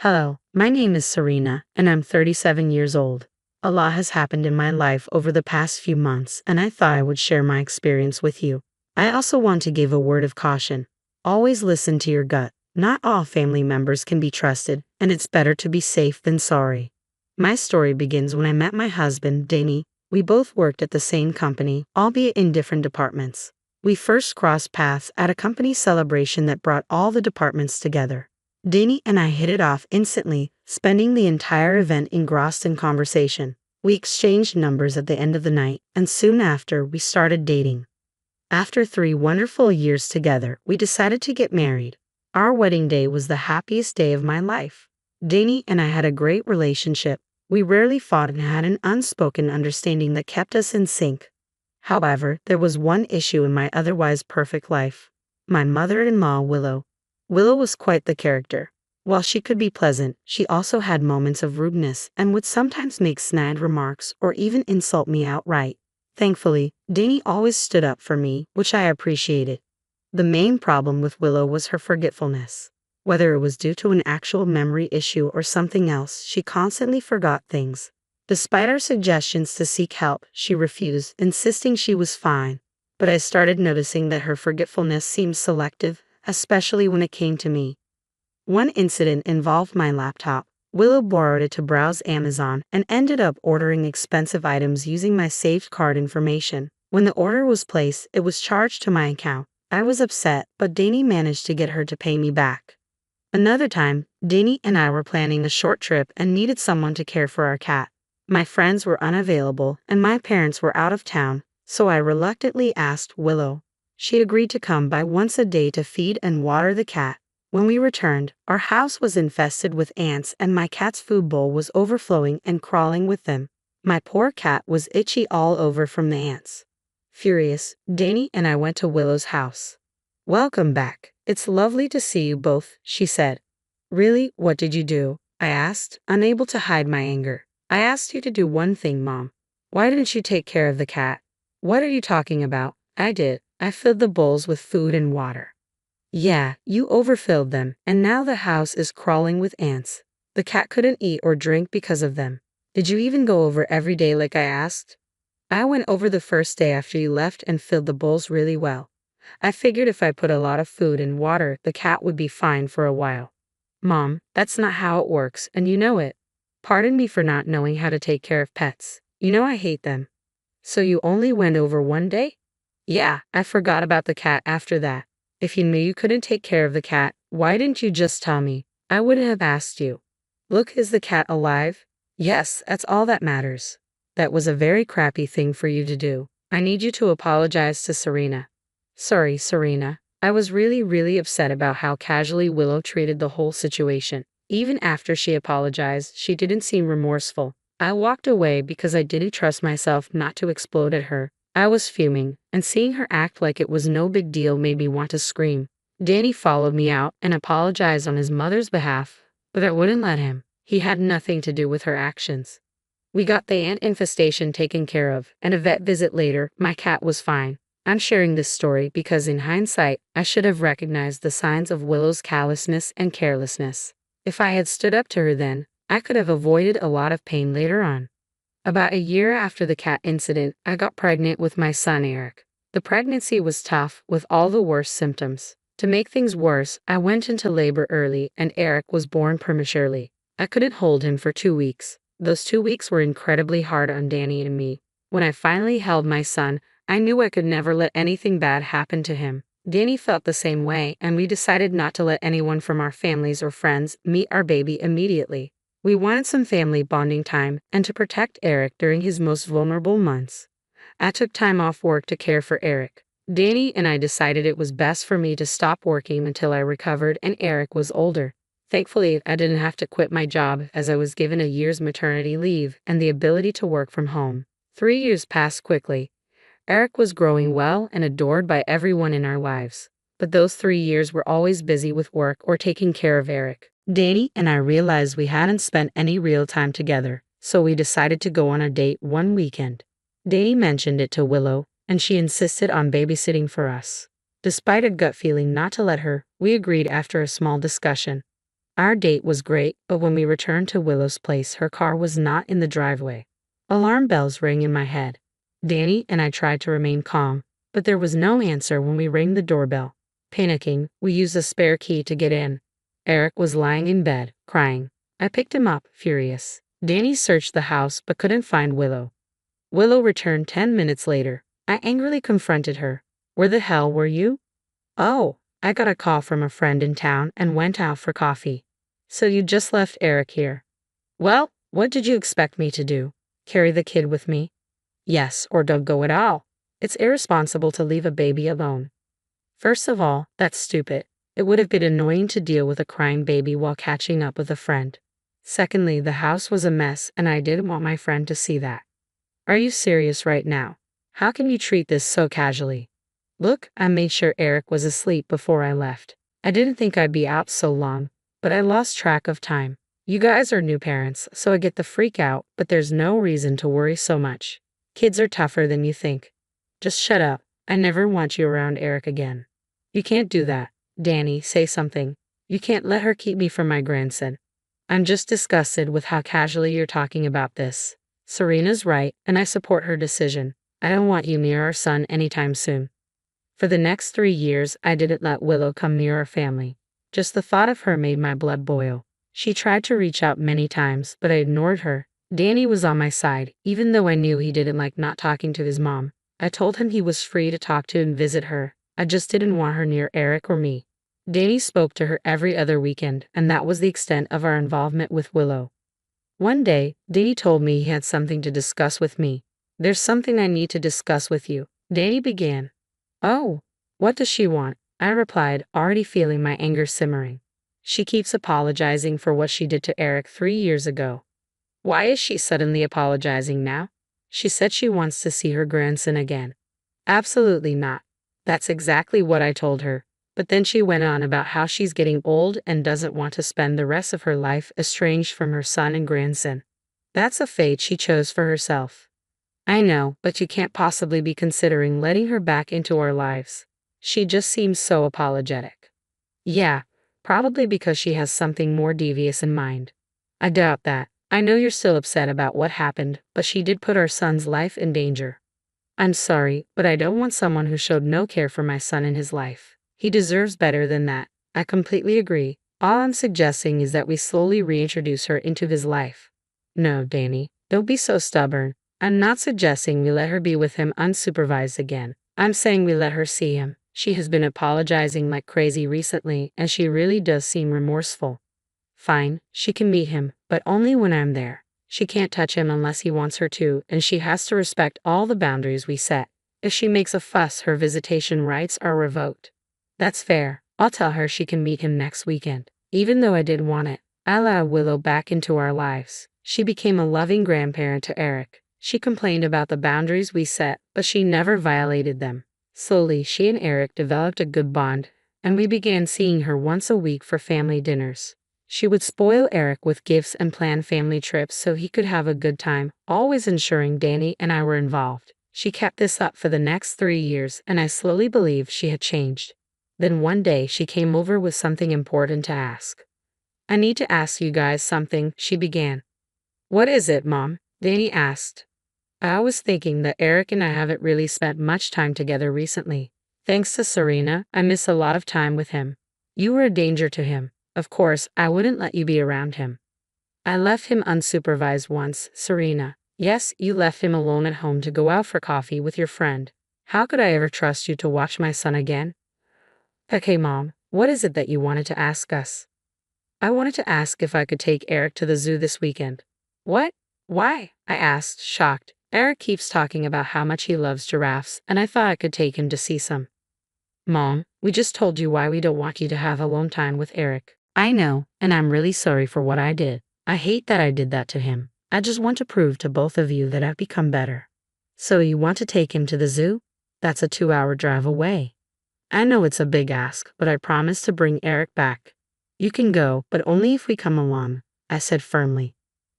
Hello, my name is Serena, and I'm 37 years old. A lot has happened in my life over the past few months, and I thought I would share my experience with you. I also want to give a word of caution. Always listen to your gut. Not all family members can be trusted, and it's better to be safe than sorry. My story begins when I met my husband, Danny. We both worked at the same company, albeit in different departments. We first crossed paths at a company celebration that brought all the departments together. Danny and I hit it off instantly, spending the entire event engrossed in conversation. We exchanged numbers at the end of the night, and soon after, we started dating. After 3 wonderful years together, we decided to get married. Our wedding day was the happiest day of my life. Danny and I had a great relationship. We rarely fought and had an unspoken understanding that kept us in sync. However, there was one issue in my otherwise perfect life. My mother-in-law, Willow. Willow was quite the character. While she could be pleasant, she also had moments of rudeness and would sometimes make snide remarks or even insult me outright. Thankfully, Danny always stood up for me, which I appreciated. The main problem with Willow was her forgetfulness. Whether it was due to an actual memory issue or something else, she constantly forgot things. Despite our suggestions to seek help, she refused, insisting she was fine. But I started noticing that her forgetfulness seemed selective, especially when it came to me. One incident involved my laptop. Willow borrowed it to browse Amazon and ended up ordering expensive items using my saved card information. When the order was placed, it was charged to my account. I was upset, but Danny managed to get her to pay me back. Another time, Danny and I were planning a short trip and needed someone to care for our cat. My friends were unavailable, and my parents were out of town, so I reluctantly asked Willow. She agreed to come by once a day to feed and water the cat. When we returned, our house was infested with ants and my cat's food bowl was overflowing and crawling with them. My poor cat was itchy all over from the ants. Furious, Danny and I went to Willow's house. "Welcome back. It's lovely to see you both," she said. "Really, what did you do?" I asked, unable to hide my anger. "I asked you to do one thing, Mom. Why didn't you take care of the cat?" "What are you talking about?" "I did. I filled the bowls with food and water." "Yeah, you overfilled them, and now the house is crawling with ants. The cat couldn't eat or drink because of them. Did you even go over every day like I asked?" "I went over the first day after you left and filled the bowls really well. I figured if I put a lot of food and water, the cat would be fine for a while." "Mom, that's not how it works, and you know it. Pardon me for not knowing how to take care of pets. You know I hate them." "So you only went over one day?" "Yeah, I forgot about the cat after that. If you knew you couldn't take care of the cat, why didn't you just tell me? I wouldn't have asked you." "Look, is the cat alive?" "Yes, that's all that matters." "That was a very crappy thing for you to do. I need you to apologize to Serena." "Sorry, Serena. I was really upset about how casually Willow treated the whole situation. Even after she apologized, she didn't seem remorseful. I walked away because I didn't trust myself not to explode at her. I was fuming, and seeing her act like it was no big deal made me want to scream. Danny followed me out and apologized on his mother's behalf, but I wouldn't let him. He had nothing to do with her actions. We got the ant infestation taken care of, and a vet visit later, my cat was fine. I'm sharing this story because in hindsight, I should have recognized the signs of Willow's callousness and carelessness. If I had stood up to her then, I could have avoided a lot of pain later on. About a year after the cat incident, I got pregnant with my son Eric. The pregnancy was tough, with all the worst symptoms. To make things worse, I went into labor early and Eric was born prematurely. I couldn't hold him for 2 weeks. Those 2 weeks were incredibly hard on Danny and me. When I finally held my son, I knew I could never let anything bad happen to him. Danny felt the same way, and we decided not to let anyone from our families or friends meet our baby immediately. We wanted some family bonding time and to protect Eric during his most vulnerable months. I took time off work to care for Eric. Danny and I decided it was best for me to stop working until I recovered and Eric was older. Thankfully, I didn't have to quit my job as I was given a year's maternity leave and the ability to work from home. 3 years passed quickly. Eric was growing well and adored by everyone in our lives. But those 3 years were always busy with work or taking care of Eric. Danny and I realized we hadn't spent any real time together, so we decided to go on a date one weekend. Danny mentioned it to Willow, and she insisted on babysitting for us. Despite a gut feeling not to let her, we agreed after a small discussion. Our date was great, but when we returned to Willow's place, her car was not in the driveway. Alarm bells rang in my head. Danny and I tried to remain calm, but there was no answer when we rang the doorbell. Panicking, we used a spare key to get in. Eric was lying in bed, crying. I picked him up, furious. Danny searched the house but couldn't find Willow. Willow returned 10 minutes later. I angrily confronted her. Where the hell were you? Oh, I got a call from a friend in town and went out for coffee. So you just left Eric here? Well, what did you expect me to do? Carry the kid with me? Yes, or don't go at all. It's irresponsible to leave a baby alone. First of all, that's stupid. It would have been annoying to deal with a crying baby while catching up with a friend. Secondly, the house was a mess and I didn't want my friend to see that. Are you serious right now? How can you treat this so casually? Look, I made sure Eric was asleep before I left. I didn't think I'd be out so long, but I lost track of time. You guys are new parents, so I get the freak out, but there's no reason to worry so much. Kids are tougher than you think. Just shut up. I never want you around Eric again. You can't do that. Danny, say something. You can't let her keep me from my grandson. I'm just disgusted with how casually you're talking about this. Serena's right, and I support her decision. I don't want you near our son anytime soon. For the next 3 years, I didn't let Willow come near our family. Just the thought of her made my blood boil. She tried to reach out many times, but I ignored her. Danny was on my side, even though I knew he didn't like not talking to his mom. I told him he was free to talk to and visit her. I just didn't want her near Eric or me. Danny spoke to her every other weekend, and that was the extent of our involvement with Willow. One day, Danny told me he had something to discuss with me. There's something I need to discuss with you, Danny began. Oh, what does she want? I replied, already feeling my anger simmering. She keeps apologizing for what she did to Eric 3 years ago. Why is she suddenly apologizing now? She said she wants to see her grandson again. Absolutely not. That's exactly what I told her. But then she went on about how she's getting old and doesn't want to spend the rest of her life estranged from her son and grandson. That's a fate she chose for herself. I know, but you can't possibly be considering letting her back into our lives. She just seems so apologetic. Yeah, probably because she has something more devious in mind. I doubt that. I know you're still upset about what happened, but she did put our son's life in danger. I'm sorry, but I don't want someone who showed no care for my son in his life. He deserves better than that. I completely agree. All I'm suggesting is that we slowly reintroduce her into his life. No, Danny, don't be so stubborn. I'm not suggesting we let her be with him unsupervised again. I'm saying we let her see him. She has been apologizing like crazy recently, and she really does seem remorseful. Fine, she can meet him, but only when I'm there. She can't touch him unless he wants her to, and she has to respect all the boundaries we set. If she makes a fuss, her visitation rights are revoked. That's fair. I'll tell her she can meet him next weekend. Even though I didn't want it, I allowed Willow back into our lives. She became a loving grandparent to Eric. She complained about the boundaries we set, but she never violated them. Slowly, she and Eric developed a good bond, and we began seeing her once a week for family dinners. She would spoil Eric with gifts and plan family trips so he could have a good time, always ensuring Danny and I were involved. She kept this up for the next 3 years, and I slowly believed she had changed. Then one day she came over with something important to ask. I need to ask you guys something, she began. What is it, Mom? Danny asked. I was thinking that Eric and I haven't really spent much time together recently. Thanks to Serena, I miss a lot of time with him. You were a danger to him. Of course, I wouldn't let you be around him. I left him unsupervised once, Serena. Yes, you left him alone at home to go out for coffee with your friend. How could I ever trust you to watch my son again? Okay, Mom, what is it that you wanted to ask us? I wanted to ask if I could take Eric to the zoo this weekend. What? Why? I asked, shocked. Eric keeps talking about how much he loves giraffes, and I thought I could take him to see some. Mom, we just told you why we don't want you to have alone time with Eric. I know, and I'm really sorry for what I did. I hate that I did that to him. I just want to prove to both of you that I've become better. So you want to take him to the zoo? That's a 2-hour drive away. I know it's a big ask, but I promise to bring Eric back. You can go, but only if we come along, I said firmly.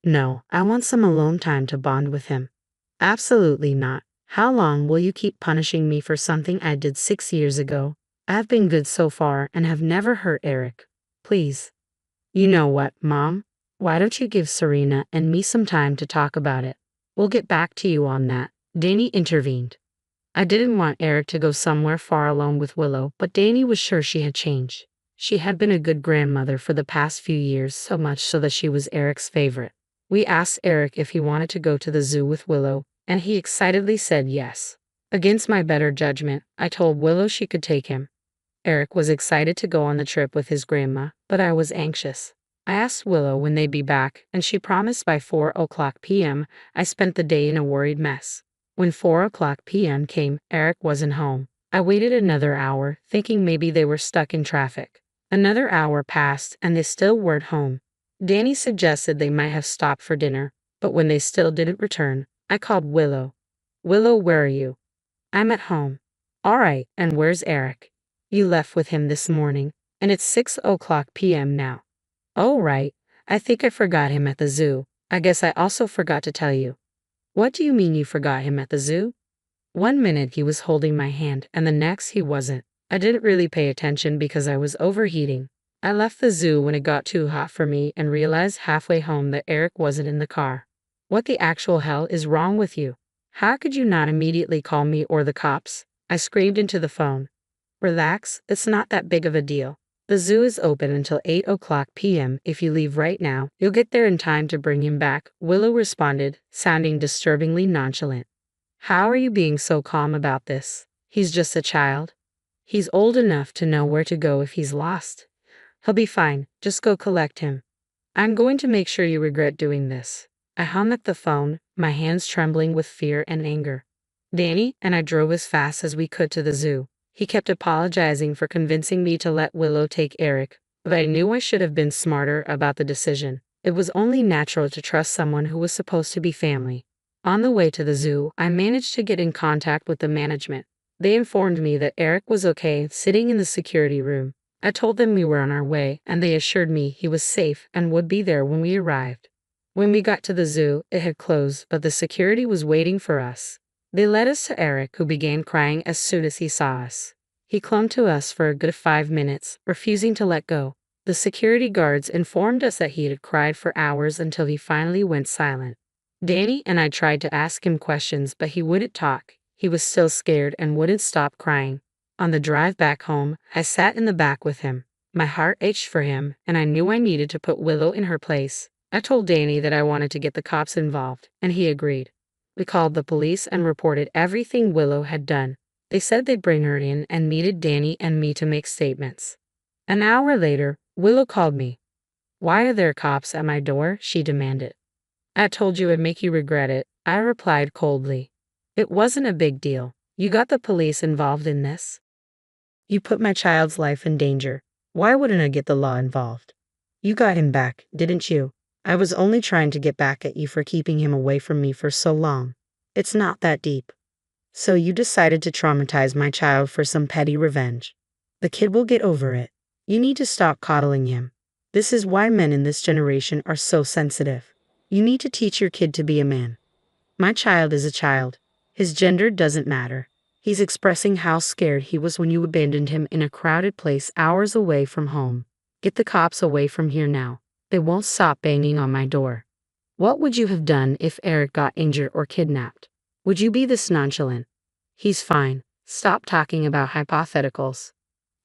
No, I want some alone time to bond with him. Absolutely not. How long will you keep punishing me for something I did 6 years ago? I've been good so far and have never hurt Eric. Please. You know what, Mom? Why don't you give Serena and me some time to talk about it? We'll get back to you on that. Danny intervened. I didn't want Eric to go somewhere far alone with Willow, but Danny was sure she had changed. She had been a good grandmother for the past few years, so much so that she was Eric's favorite. We asked Eric if he wanted to go to the zoo with Willow, and he excitedly said yes. Against my better judgment, I told Willow she could take him. Eric was excited to go on the trip with his grandma, but I was anxious. I asked Willow when they'd be back, and she promised by 4:00 p.m. I spent the day in a worried mess. When 4:00 p.m. came, Eric wasn't home. I waited another hour, thinking maybe they were stuck in traffic. Another hour passed, and they still weren't home. Danny suggested they might have stopped for dinner, but when they still didn't return, I called Willow. Willow, where are you? I'm at home. All right, and where's Eric? You left with him this morning, and it's 6:00 p.m. now. Oh, right. I think I forgot him at the zoo. I guess I also forgot to tell you. What do you mean you forgot him at the zoo? One minute he was holding my hand, and the next he wasn't. I didn't really pay attention because I was overheating. I left the zoo when it got too hot for me and realized halfway home that Eric wasn't in the car. What the actual hell is wrong with you? How could you not immediately call me or the cops? I screamed into the phone. Relax, it's not that big of a deal. The zoo is open until 8:00 p.m. If you leave right now, you'll get there in time to bring him back, Willow responded, sounding disturbingly nonchalant. How are you being so calm about this? He's just a child. He's old enough to know where to go if he's lost. He'll be fine, just go collect him. I'm going to make sure you regret doing this. I hung up the phone, my hands trembling with fear and anger. Danny and I drove as fast as we could to the zoo. He kept apologizing for convincing me to let Willow take Eric, but I knew I should have been smarter about the decision. It was only natural to trust someone who was supposed to be family. On the way to the zoo, I managed to get in contact with the management. They informed me that Eric was okay sitting in the security room. I told them we were on our way, and they assured me he was safe and would be there when we arrived. When we got to the zoo, it had closed, but the security was waiting for us. They led us to Eric, who began crying as soon as he saw us. He clung to us for a good 5 minutes, refusing to let go. The security guards informed us that he had cried for hours until he finally went silent. Danny and I tried to ask him questions, but he wouldn't talk. He was still scared and wouldn't stop crying. On the drive back home, I sat in the back with him. My heart ached for him, and I knew I needed to put Willow in her place. I told Danny that I wanted to get the cops involved, and he agreed. We called the police and reported everything Willow had done. They said they'd bring her in and needed Danny and me to make statements. An hour later, Willow called me. Why are there cops at my door? She demanded. I told you it'd make you regret it, I replied coldly. It wasn't a big deal. You got the police involved in this. You put my child's life in danger. Why wouldn't I get the law involved? You got him back, didn't you? I was only trying to get back at you for keeping him away from me for so long. It's not that deep. So you decided to traumatize my child for some petty revenge. The kid will get over it. You need to stop coddling him. This is why men in this generation are so sensitive. You need to teach your kid to be a man. My child is a child. His gender doesn't matter. He's expressing how scared he was when you abandoned him in a crowded place hours away from home. Get the cops away from here now. They won't stop banging on my door. What would you have done if Eric got injured or kidnapped? Would you be this nonchalant? He's fine. Stop talking about hypotheticals.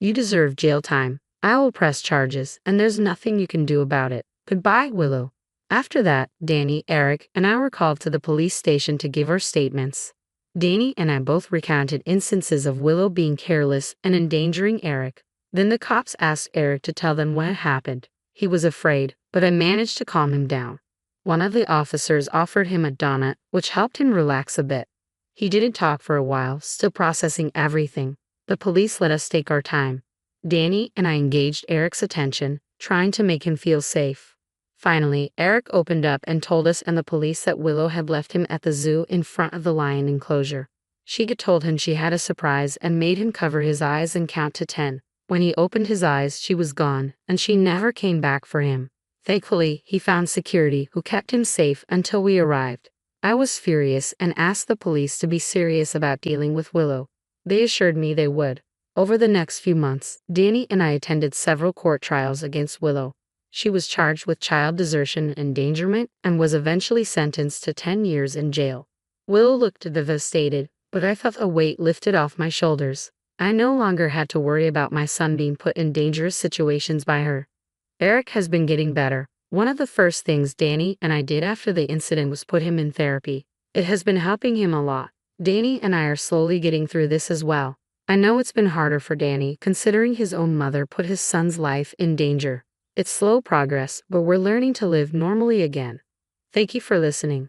You deserve jail time. I will press charges, and there's nothing you can do about it. Goodbye, Willow. After that, Danny, Eric, and I were called to the police station to give our statements. Danny and I both recounted instances of Willow being careless and endangering Eric. Then the cops asked Eric to tell them what happened. He was afraid, but I managed to calm him down. One of the officers offered him a donut, which helped him relax a bit. He didn't talk for a while, still processing everything. The police let us take our time. Danny and I engaged Eric's attention, trying to make him feel safe. Finally, Eric opened up and told us and the police that Willow had left him at the zoo in front of the lion enclosure. She had told him she had a surprise and made him cover his eyes and count to 10. When he opened his eyes, she was gone, and she never came back for him. Thankfully, he found security who kept him safe until we arrived. I was furious and asked the police to be serious about dealing with Willow. They assured me they would. Over the next few months, Danny and I attended several court trials against Willow. She was charged with child desertion and endangerment and was eventually sentenced to 10 years in jail. Will looked devastated, but I felt a weight lifted off my shoulders. I no longer had to worry about my son being put in dangerous situations by her. Eric has been getting better. One of the first things Danny and I did after the incident was put him in therapy. It has been helping him a lot. Danny and I are slowly getting through this as well. I know it's been harder for Danny, considering his own mother put his son's life in danger. It's slow progress, but we're learning to live normally again. Thank you for listening.